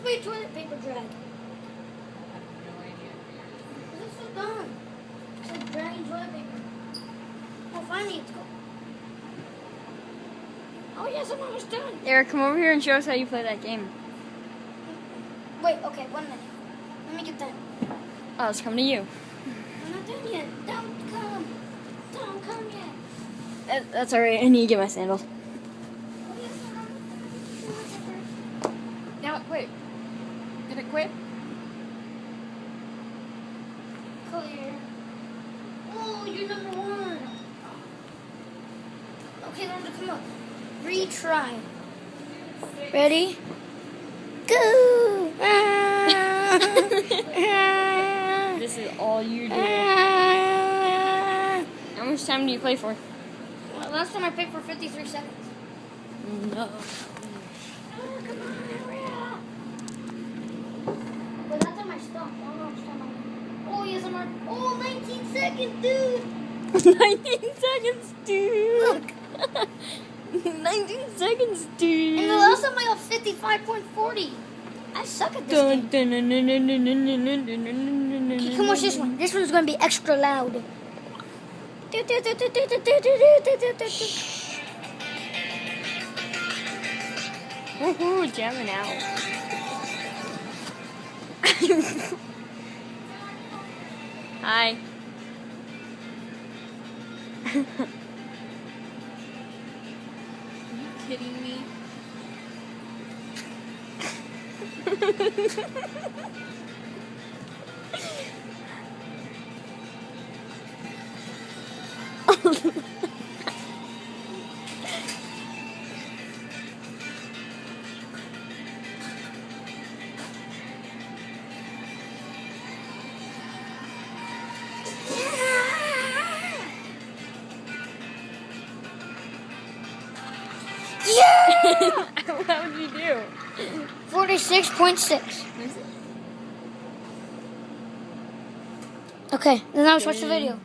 play toilet paper drag. I have no idea. This is so dumb. It's like dragging toilet paper. Oh, finally it's go. Oh yes, I'm almost done. Eric, come over here and show us how you play that game. Wait, okay, 1 minute. Let me get done. Oh, it's coming to you. I'm not done yet. Don't come. Don't come yet. That's alright. I need to get my sandals. Oh, yes, Now it quit. Did it quit? Clear. Oh, you're number 1. Okay, Linda, come up. Retry. Ready? Go! This is all you do. How much time do you play for? Well, last time I played for 53 seconds. No. Oh, come on, hurry up. But that time I stopped. I don't know how much time I had. Oh, yes, I'm on. Oh, 19 seconds, dude. 19 seconds, dude. Look. 19 seconds, dude. And the last time I got 55.40. I suck at this game. Okay, come watch this one. This one's going to be extra loud. Woohoo, jamming out. Hi. Are you kidding me? Yeah! How would you do? 46.6. Okay, then I'll watch the video.